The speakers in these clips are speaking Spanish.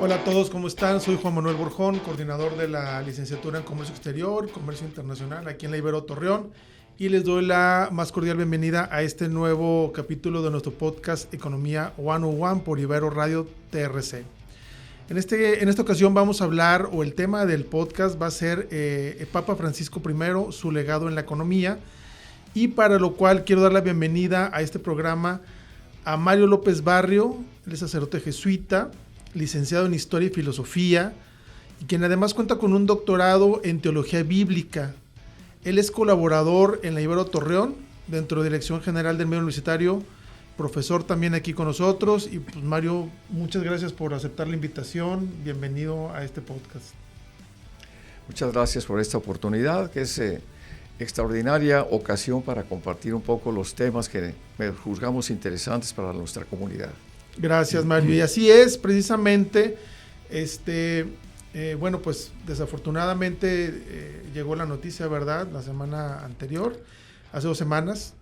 Hola a todos, ¿cómo están? Soy Juan Manuel Borjón, coordinador de la licenciatura en Comercio Exterior, Comercio Internacional aquí en la Ibero Torreón, y les doy la más cordial bienvenida a este nuevo capítulo de nuestro podcast Economía 101 por Ibero Radio TRC. En esta ocasión vamos a hablar, o el tema del podcast va a ser Papa Francisco I, su legado en la economía, y para lo cual quiero dar la bienvenida a este programa a Mario López Barrio, él es sacerdote jesuita, licenciado en Historia y Filosofía, y quien además cuenta con un doctorado en Teología Bíblica. Él es colaborador en la Ibero Torreón, dentro de Dirección General del Medio Universitario, profesor también aquí con nosotros. Y pues Mario, muchas gracias por aceptar la invitación. Bienvenido a este podcast. Muchas gracias por esta oportunidad, que es extraordinaria ocasión para compartir un poco los temas que juzgamos interesantes para nuestra comunidad. Gracias, Mario. Y así es, precisamente, bueno, pues desafortunadamente llegó la noticia, ¿verdad? La semana anterior, hace 2 semanas,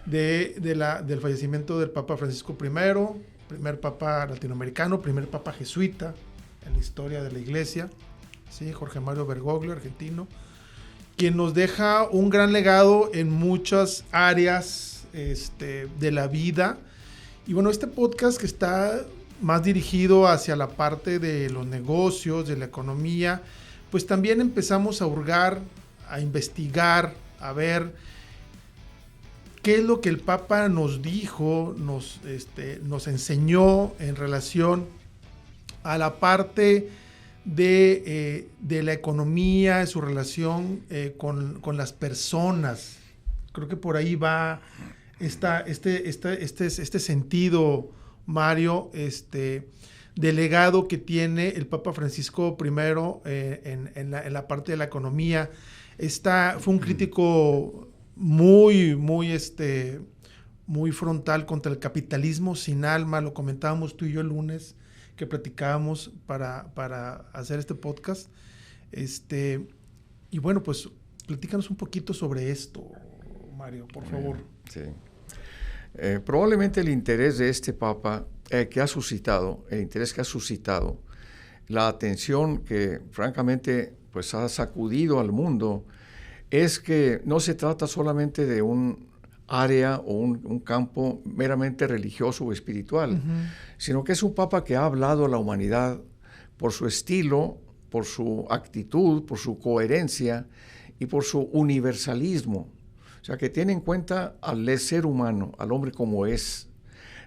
del fallecimiento del Papa Francisco I, primer Papa latinoamericano, primer Papa jesuita en la historia de la Iglesia, ¿sí? Jorge Mario Bergoglio, argentino, quien nos deja un gran legado en muchas áreas de la vida. Y bueno, este podcast que está más dirigido hacia la parte de los negocios, de la economía, pues también empezamos a hurgar, a investigar, a ver qué es lo que el Papa nos dijo, nos enseñó en relación a la parte de la economía, su relación con las personas. Creo que por ahí va este sentido, Mario, del legado que tiene el Papa Francisco I en la parte de la economía. Fue un crítico muy frontal contra el capitalismo sin alma. Lo comentábamos tú y yo el lunes que platicábamos para hacer este podcast. Y bueno, pues platícanos un poquito sobre esto, Mario, por favor. Sí. Probablemente el interés de este Papa el interés que ha suscitado, la atención que francamente pues ha sacudido al mundo, es que no se trata solamente de un área o un campo meramente religioso o espiritual, sino que es un Papa que ha hablado a la humanidad por su estilo, por su actitud, por su coherencia y por su universalismo. O sea, que tiene en cuenta al ser humano, al hombre como es,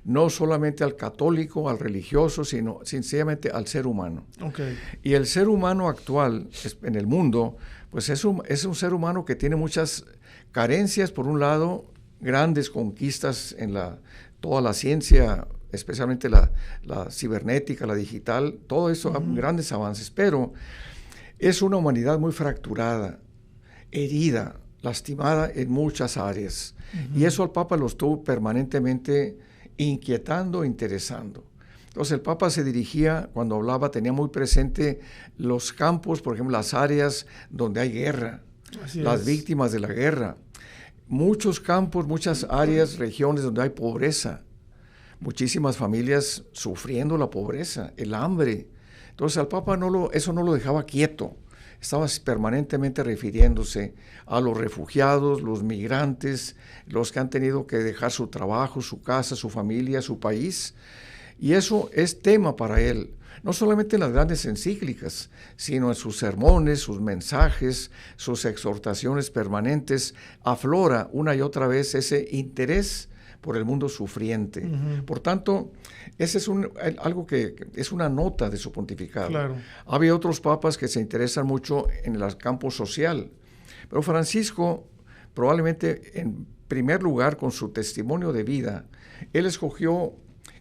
no solamente al católico, al religioso, sino sencillamente al ser humano. Okay. Y el ser humano actual en el mundo, pues es un ser humano que tiene muchas carencias. Por un lado, grandes conquistas en toda la ciencia, especialmente la cibernética, la digital, todo eso, grandes avances, pero es una humanidad muy fracturada, herida, lastimada en muchas áreas. Y eso al Papa lo estuvo permanentemente inquietando, interesando. Entonces el Papa se dirigía, cuando hablaba, tenía muy presente los campos, por ejemplo, las áreas donde hay guerra, las víctimas de la guerra. Muchos campos, muchas áreas, regiones donde hay pobreza, muchísimas familias sufriendo la pobreza, el hambre. Entonces al Papa eso no lo dejaba quieto. Estaba permanentemente refiriéndose a los refugiados, los migrantes, los que han tenido que dejar su trabajo, su casa, su familia, su país. Y eso es tema para él, no solamente en las grandes encíclicas, sino en sus sermones, sus mensajes, sus exhortaciones permanentes. Aflora una y otra vez ese interés por el mundo sufriente. Por tanto, ese es algo que es una nota de su pontificado. Claro. Había otros papas que se interesan mucho en el campo social, pero Francisco, probablemente en primer lugar con su testimonio de vida, él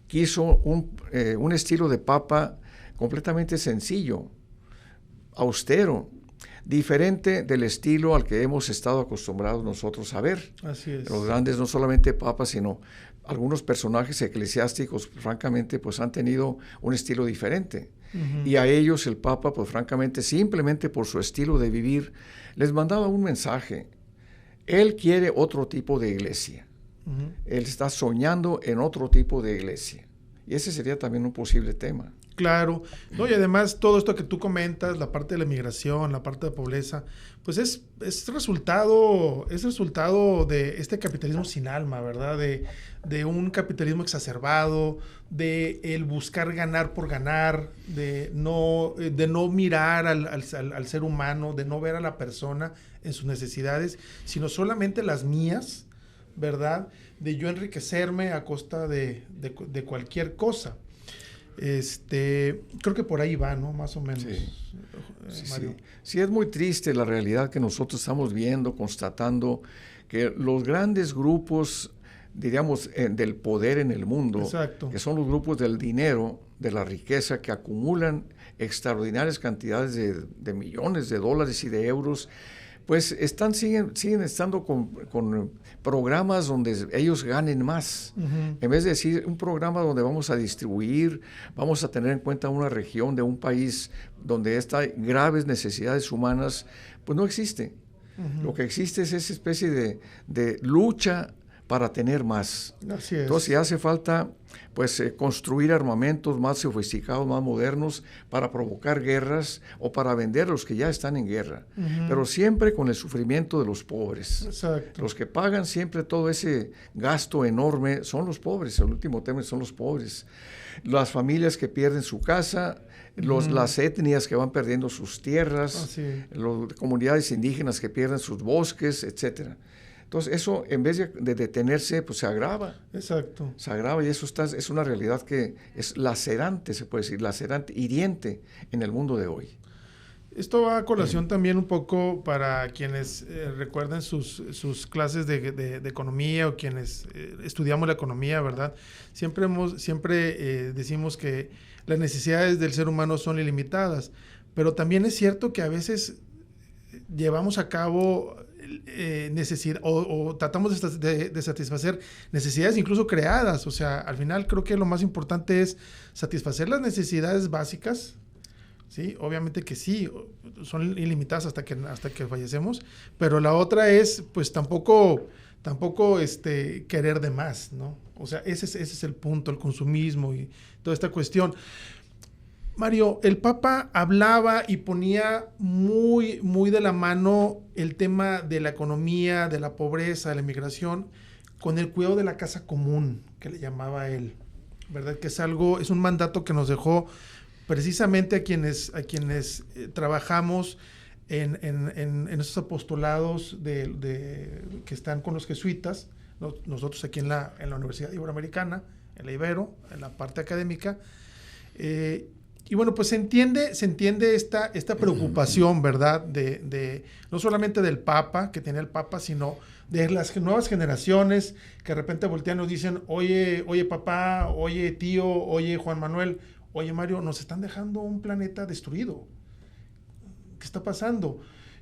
quiso un estilo de papa completamente sencillo, austero, diferente del estilo al que hemos estado acostumbrados nosotros a ver. Así es. Los grandes, no solamente papas, sino algunos personajes eclesiásticos, francamente, pues han tenido un estilo diferente. Y a ellos el Papa, pues francamente, simplemente por su estilo de vivir, les mandaba un mensaje. Él quiere otro tipo de iglesia. Él está soñando en otro tipo de iglesia. Y ese sería también un posible tema. Claro, no, y además todo esto que tú comentas, la parte de la migración, la parte de pobreza, pues es resultado de este capitalismo sin alma, ¿verdad? De un capitalismo exacerbado, de el buscar ganar por ganar, de no mirar al ser humano, de no ver a la persona en sus necesidades, sino solamente las mías, ¿verdad? De yo enriquecerme a costa de cualquier cosa. Creo que por ahí va, ¿no? Más o menos. Sí, Mario. sí, es muy triste la realidad que nosotros estamos viendo, constatando que los grandes grupos, diríamos, del poder en el mundo, Exacto. que son los grupos del dinero, de la riqueza, que acumulan extraordinarias cantidades de millones de dólares y de euros, pues siguen estando con programas donde ellos ganen más. Uh-huh. En vez de decir un programa donde vamos a distribuir, vamos a tener en cuenta una región de un país donde hay graves necesidades humanas, pues no existe. Uh-huh. Lo que existe es esa especie de lucha para tener más. Así es. Entonces hace falta pues construir armamentos más sofisticados, más modernos, para provocar guerras o para vender a los que ya están en guerra. Uh-huh. Pero siempre con el sufrimiento de los pobres. Exacto. Los que pagan siempre todo ese gasto enorme son los pobres, el último tema son los pobres. Las familias que pierden su casa, las etnias que van perdiendo sus tierras, las comunidades indígenas que pierden sus bosques, etcétera. Entonces, eso, en vez de detenerse, pues se agrava. Exacto. Se agrava y eso es una realidad que es lacerante, se puede decir, lacerante, hiriente en el mundo de hoy. Esto va a colación también un poco para quienes recuerden sus clases de economía o quienes estudiamos la economía, ¿verdad? Siempre decimos que las necesidades del ser humano son ilimitadas, pero también es cierto que a veces llevamos a cabo o tratamos de satisfacer necesidades incluso creadas. O sea, al final creo que lo más importante es satisfacer las necesidades básicas, ¿sí? Obviamente que sí, son ilimitadas hasta que fallecemos, pero la otra es, pues tampoco querer de más, ¿no? O sea, ese es el punto, el consumismo y toda esta cuestión. Mario, el Papa hablaba y ponía muy, muy de la mano el tema de la economía, de la pobreza, de la inmigración, con el cuidado de la casa común, que le llamaba él, ¿verdad? Que es un mandato que nos dejó precisamente a quienes trabajamos en esos apostolados que están con los jesuitas, nosotros aquí en la Universidad Iberoamericana, en la Ibero, en la parte académica. Y bueno, pues se entiende esta preocupación, ¿verdad? De no solamente del Papa, que tenía el Papa, sino de las nuevas generaciones que de repente voltean y nos dicen, oye papá, oye tío, oye Juan Manuel, oye Mario, nos están dejando un planeta destruido. ¿Qué está pasando?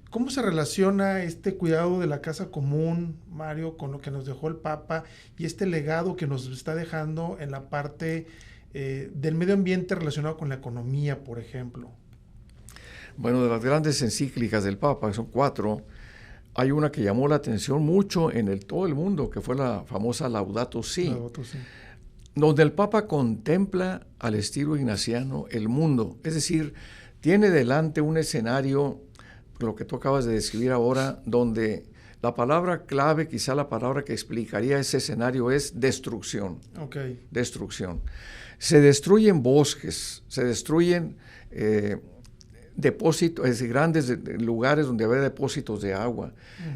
¿Cómo se relaciona este cuidado de la casa común, Mario, con lo que nos dejó el Papa y este legado que nos está dejando en la parte del medio ambiente relacionado con la economía, por ejemplo? Bueno, de las grandes encíclicas del Papa, que son 4, hay una que llamó la atención mucho en todo el mundo, que fue la famosa Laudato Si, donde el Papa contempla al estilo ignaciano el mundo, es decir, tiene delante un escenario, lo que tú acabas de describir ahora, donde la palabra clave, quizá la palabra que explicaría ese escenario es destrucción. Okay. Destrucción. Se destruyen bosques, se destruyen depósitos, es decir, grandes lugares donde había depósitos de agua,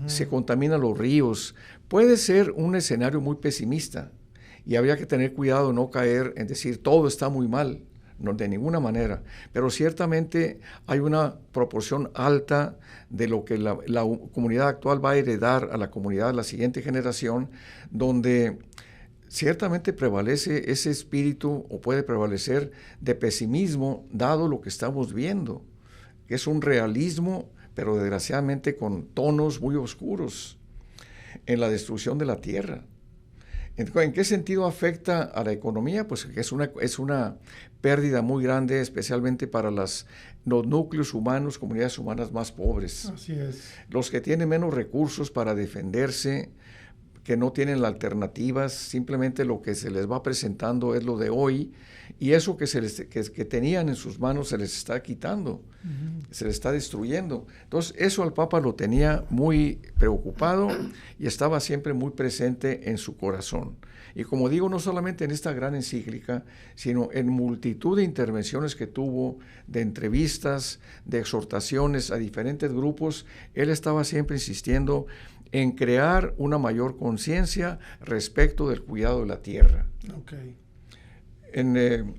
se contaminan los ríos. Puede ser un escenario muy pesimista y habría que tener cuidado de no caer en decir todo está muy mal, no, de ninguna manera, pero ciertamente hay una proporción alta de lo que la comunidad actual va a heredar a la comunidad de la siguiente generación, donde ciertamente prevalece ese espíritu o puede prevalecer de pesimismo dado lo que estamos viendo, que es un realismo, pero desgraciadamente con tonos muy oscuros en la destrucción de la tierra. ¿En qué sentido afecta a la economía? Pues que es una pérdida muy grande, especialmente para los núcleos humanos, comunidades humanas más pobres. Así es. Los que tienen menos recursos para defenderse, que no tienen alternativas, simplemente lo que se les va presentando es lo de hoy, y eso que tenían en sus manos se les está quitando, se les está destruyendo. Entonces, eso al Papa lo tenía muy preocupado y estaba siempre muy presente en su corazón. Y como digo, no solamente en esta gran encíclica, sino en multitud de intervenciones que tuvo, de entrevistas, de exhortaciones a diferentes grupos, él estaba siempre insistiendo en crear una mayor conciencia respecto del cuidado de la tierra. Okay. En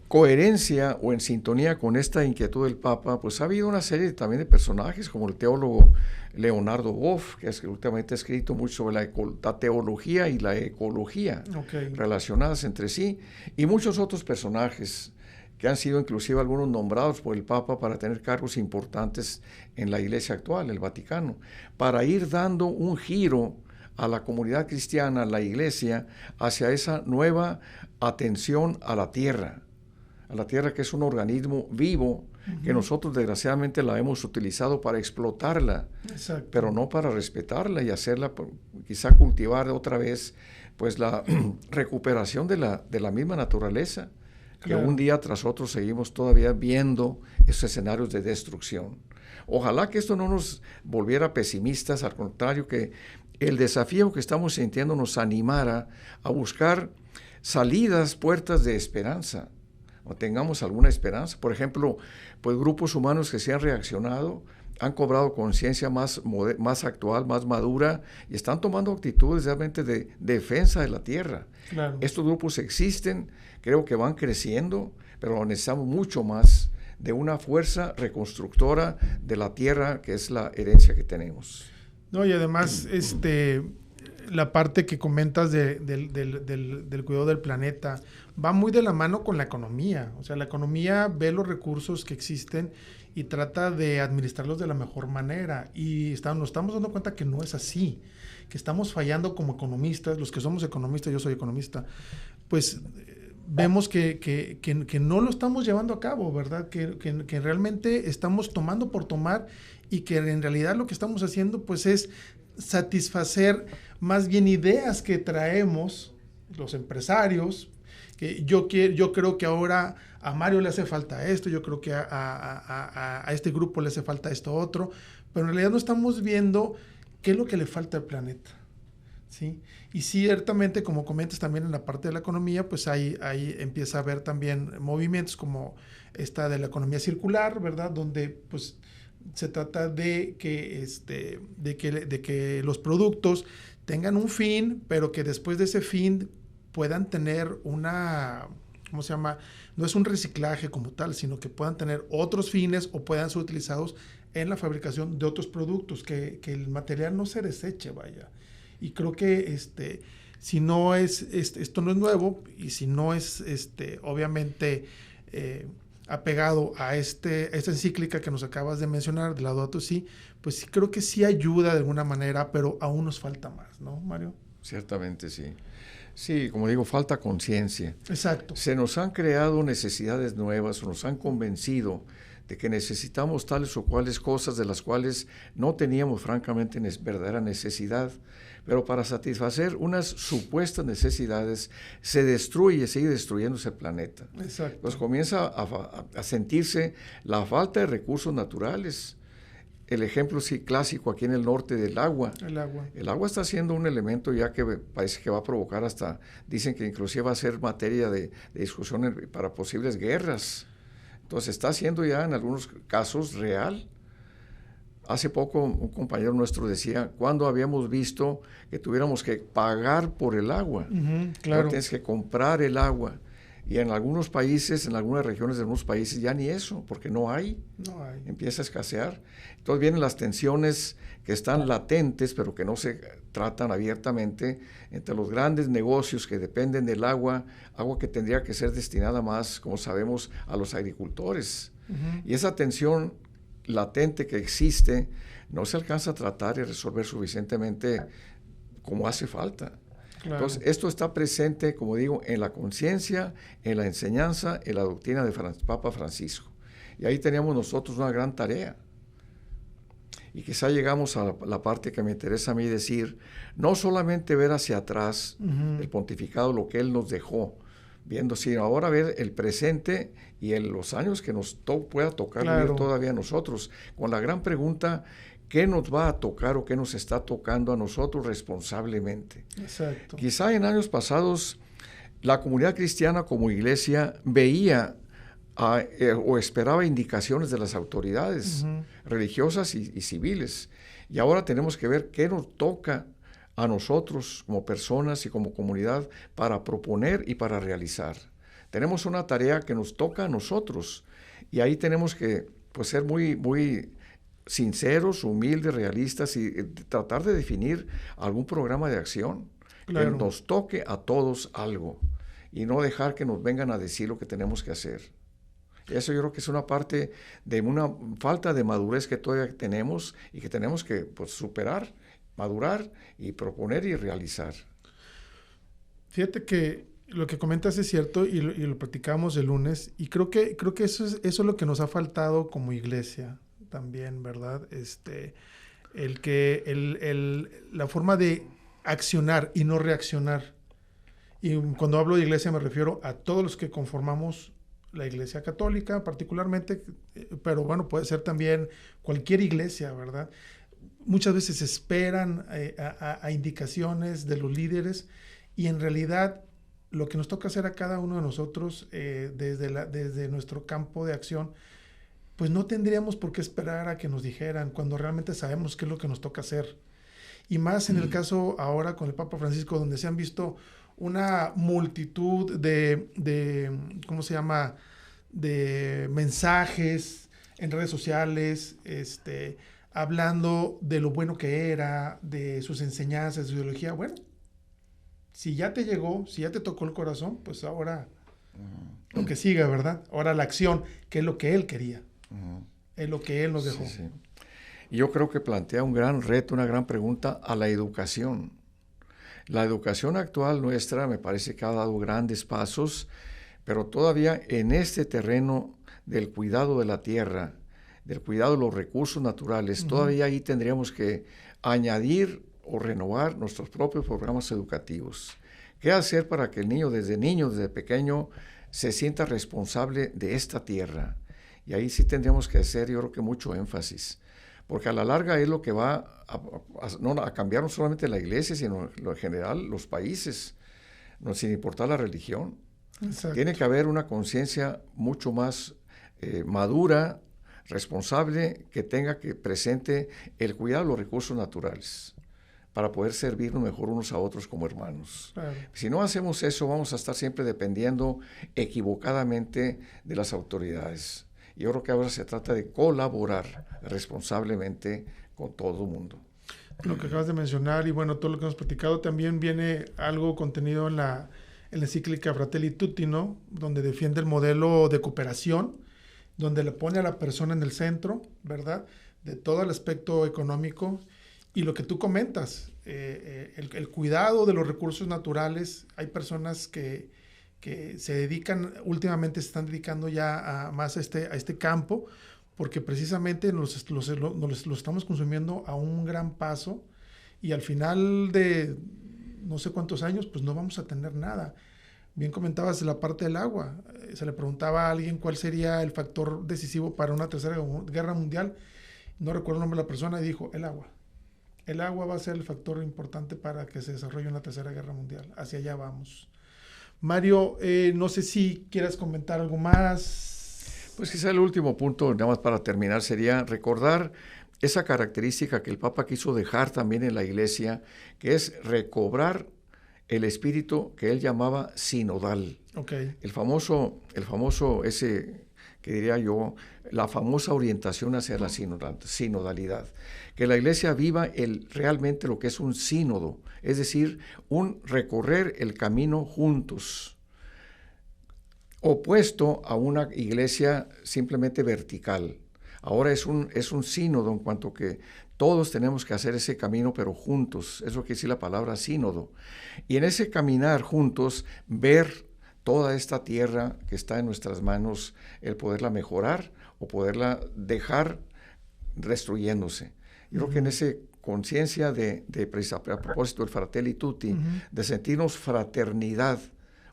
coherencia o en sintonía con esta inquietud del Papa, pues ha habido una serie también de personajes, como el teólogo Leonardo Boff, que últimamente ha escrito mucho sobre la teología y la ecología relacionadas entre sí, y muchos otros personajes que han sido inclusive algunos nombrados por el Papa para tener cargos importantes en la Iglesia actual, el Vaticano, para ir dando un giro a la comunidad cristiana, a la Iglesia, hacia esa nueva atención a la tierra que es un organismo vivo, que nosotros desgraciadamente la hemos utilizado para explotarla, pero no para respetarla y hacerla, quizá cultivar otra vez, pues la recuperación de la misma naturaleza, que un día tras otro seguimos todavía viendo esos escenarios de destrucción. Ojalá que esto no nos volviera pesimistas, al contrario, que el desafío que estamos sintiendo nos animara a buscar salidas, puertas de esperanza, o tengamos alguna esperanza. Por ejemplo, pues grupos humanos que se han reaccionado, han cobrado conciencia más actual, más madura, y están tomando actitudes realmente de defensa de la tierra. Claro. Estos grupos existen, creo que van creciendo, pero necesitamos mucho más de una fuerza reconstructora de la tierra, que es la herencia que tenemos. No, y además, la parte que comentas del cuidado del planeta va muy de la mano con la economía. O sea, la economía ve los recursos que existen y trata de administrarlos de la mejor manera. Y nos estamos dando cuenta que no es así, que estamos fallando como economistas. Los que somos economistas, yo soy economista, pues vemos que no lo estamos llevando a cabo, ¿verdad? Que realmente estamos tomando por tomar, y que en realidad lo que estamos haciendo pues es satisfacer más bien ideas que traemos los empresarios, que yo creo que ahora a Mario le hace falta esto, yo creo que a este grupo le hace falta esto otro, pero en realidad no estamos viendo qué es lo que le falta al planeta, ¿sí? Y ciertamente, como comentas también en la parte de la economía, pues ahí empieza a haber también movimientos como esta de la economía circular, ¿verdad? Donde pues se trata de que los productos tengan un fin, pero que después de ese fin puedan tener una, ¿cómo se llama? No es un reciclaje como tal, sino que puedan tener otros fines o puedan ser utilizados en la fabricación de otros productos, que el material no se deseche, vaya. Y creo que si no es, esto no es nuevo, y si no es obviamente apegado a esta encíclica que nos acabas de mencionar, de Laudato Si, pues sí, creo que sí ayuda de alguna manera, pero aún nos falta más, ¿no, Mario? Ciertamente sí. Sí, como digo, falta conciencia. Exacto. Se nos han creado necesidades nuevas, o nos han convencido de que necesitamos tales o cuales cosas de las cuales no teníamos francamente verdadera necesidad, pero para satisfacer unas supuestas necesidades se sigue destruyéndose el planeta. Exacto. Pues comienza a sentirse la falta de recursos naturales. El ejemplo clásico aquí en el norte del agua. El agua. El agua está siendo un elemento ya que parece que va a provocar dicen que inclusive va a ser materia de discusión para posibles guerras. Entonces está siendo ya en algunos casos real. Hace poco un compañero nuestro decía, ¿cuándo habíamos visto que tuviéramos que pagar por el agua? Claro. Tienes que comprar el agua. Y en algunos países, en algunas regiones de algunos países, ya ni eso, porque no hay. Empieza a escasear. Entonces vienen las tensiones que están latentes, pero que no se tratan abiertamente, entre los grandes negocios que dependen del agua que tendría que ser destinada más, como sabemos, a los agricultores. Y esa tensión latente que existe no se alcanza a tratar y resolver suficientemente como hace falta. Claro. Entonces, esto está presente, como digo, en la conciencia, en la enseñanza, en la doctrina del Papa Francisco. Y ahí teníamos nosotros una gran tarea. Y quizá llegamos a la parte que me interesa a mí decir, no solamente ver hacia atrás el pontificado, lo que él nos dejó, viendo, sino ahora ver el presente y en los años que nos pueda tocar vivir todavía a nosotros, con la gran pregunta, ¿qué nos va a tocar o qué nos está tocando a nosotros responsablemente? Exacto. Quizá en años pasados la comunidad cristiana como iglesia veía o esperaba indicaciones de las autoridades religiosas y civiles. Y ahora tenemos que ver qué nos toca a nosotros como personas y como comunidad para proponer y para realizar. Tenemos una tarea que nos toca a nosotros y ahí tenemos que pues, ser muy, muy sinceros, humildes, realistas y tratar de definir algún programa de acción que nos toque a todos algo y no dejar que nos vengan a decir lo que tenemos que hacer. Eso yo creo que es una parte de una falta de madurez que todavía tenemos y que tenemos que pues, superar, madurar y proponer y realizar. Fíjate que lo que comentas es cierto y lo platicamos el lunes y creo que eso es lo que nos ha faltado como iglesia también, ¿verdad? La forma de accionar y no reaccionar. Y cuando hablo de iglesia me refiero a todos los que conformamos la iglesia católica particularmente, pero bueno, puede ser también cualquier iglesia, ¿verdad? Muchas veces esperan a indicaciones de los líderes y en realidad lo que nos toca hacer a cada uno de nosotros desde nuestro campo de acción, pues no tendríamos por qué esperar a que nos dijeran cuando realmente sabemos qué es lo que nos toca hacer. Y más en el caso ahora con el Papa Francisco, donde se han visto una multitud de ¿cómo se llama?, de mensajes en redes sociales, hablando de lo bueno que era, de sus enseñanzas, de su ideología. Bueno, si ya te llegó, si ya te tocó el corazón, pues ahora lo que siga, ¿verdad? Ahora la acción, que es lo que él quería, es lo que él nos dejó. Sí, sí. Y yo creo que plantea un gran reto, una gran pregunta a la educación. La educación actual nuestra me parece que ha dado grandes pasos, pero todavía en este terreno del cuidado de la tierra, del cuidado de los recursos naturales, todavía ahí tendríamos que añadir o renovar nuestros propios programas educativos. ¿Qué hacer para que el niño, desde pequeño, se sienta responsable de esta tierra? Y ahí sí tendríamos que hacer, yo creo que mucho énfasis, porque a la larga es lo que va a cambiar no solamente la iglesia, sino en general los países, no, sin importar la religión. Exacto. Tiene que haber una conciencia mucho más madura, responsable, que tenga que presente el cuidado de los recursos naturales para poder servirnos mejor unos a otros como hermanos. Claro. Si no hacemos eso, vamos a estar siempre dependiendo equivocadamente de las autoridades. Y yo creo que ahora se trata de colaborar responsablemente con todo el mundo. Lo que acabas de mencionar y bueno, todo lo que hemos platicado, también viene algo contenido en la encíclica Fratelli Tutti, ¿no? Donde defiende el modelo de cooperación, donde le pone a la persona en el centro, ¿verdad? De todo el aspecto económico. Y lo que tú comentas, el cuidado de los recursos naturales, hay personas que se dedican, últimamente se están dedicando ya más a este campo, porque precisamente los estamos consumiendo a un gran paso y al final de no sé cuántos años, pues no vamos a tener nada. Bien comentabas la parte del agua. Se le preguntaba a alguien cuál sería el factor decisivo para una tercera guerra mundial. No recuerdo el nombre de la persona y dijo, el agua. El agua va a ser el factor importante para que se desarrolle una tercera guerra mundial. Hacia allá vamos. Mario, no sé si quieras comentar algo más. Pues quizá el último punto, nada más para terminar, sería recordar esa característica que el Papa quiso dejar también en la Iglesia, que es recobrar el espíritu que él llamaba sinodal. Okay. El famoso ese, que diría yo, la famosa orientación hacia la sinodalidad. Que la Iglesia viva realmente lo que es un sínodo, es decir, un recorrer el camino juntos, opuesto a una iglesia simplemente vertical. Ahora es un sínodo en cuanto que todos tenemos que hacer ese camino, pero juntos. Es lo que dice la palabra sínodo. Y en ese caminar juntos, ver toda esta tierra que está en nuestras manos, el poderla mejorar o poderla dejar destruyéndose. Yo creo que en esa conciencia a propósito del Fratelli Tutti, de sentirnos fraternidad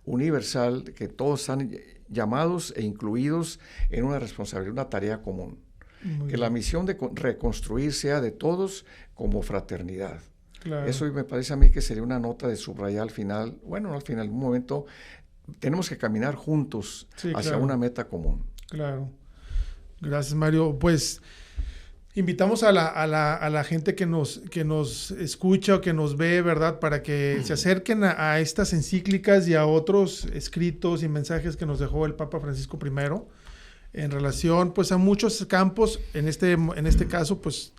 universal, que todos están llamados e incluidos en una responsabilidad, una tarea común. Que la misión de reconstruir sea de todos como fraternidad. Claro. Eso me parece a mí que sería una nota de subrayar al final. Bueno, al final, en un momento, tenemos que caminar juntos hacia una meta común. Claro. Gracias, Mario. Pues invitamos a la gente que nos escucha o que nos ve, ¿verdad? Para que se acerquen a estas encíclicas y a otros escritos y mensajes que nos dejó el Papa Francisco I en relación, pues, a muchos campos, en este caso, pues,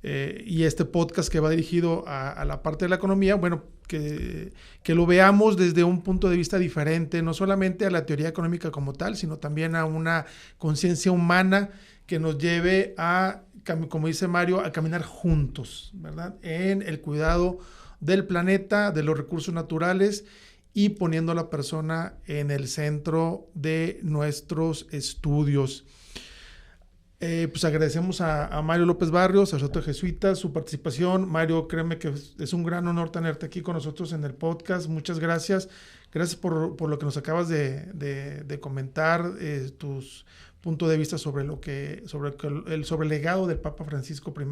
y este podcast que va dirigido a la parte de la economía, bueno, que lo veamos desde un punto de vista diferente, no solamente a la teoría económica como tal, sino también a una conciencia humana que nos lleve a, como dice Mario, a caminar juntos, ¿verdad? En el cuidado del planeta, de los recursos naturales y poniendo a la persona en el centro de nuestros estudios. Pues agradecemos a Mario López Barrios, sacerdote jesuita, su participación. Mario, créeme que es un gran honor tenerte aquí con nosotros en el podcast. Muchas gracias. Gracias por lo que nos acabas de comentar, tus puntos de vista sobre el legado del Papa Francisco I.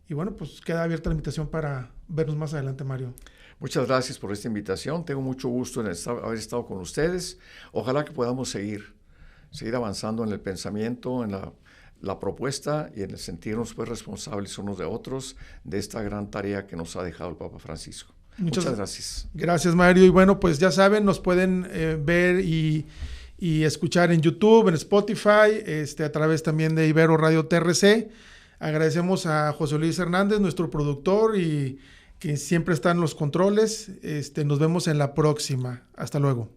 Y bueno, pues queda abierta la invitación para vernos más adelante, Mario. Muchas gracias por esta invitación. Tengo mucho gusto en haber estado con ustedes. Ojalá que podamos seguir avanzando en el pensamiento, en la propuesta y en el sentirnos pues responsables unos de otros de esta gran tarea que nos ha dejado el Papa Francisco. Muchas gracias. Gracias, Mario. Y bueno, pues ya saben, nos pueden ver y escuchar en YouTube, en Spotify, a través también de Ibero Radio TRC. Agradecemos a José Luis Hernández, nuestro productor, y que siempre está en los controles. Nos vemos en la próxima. Hasta luego.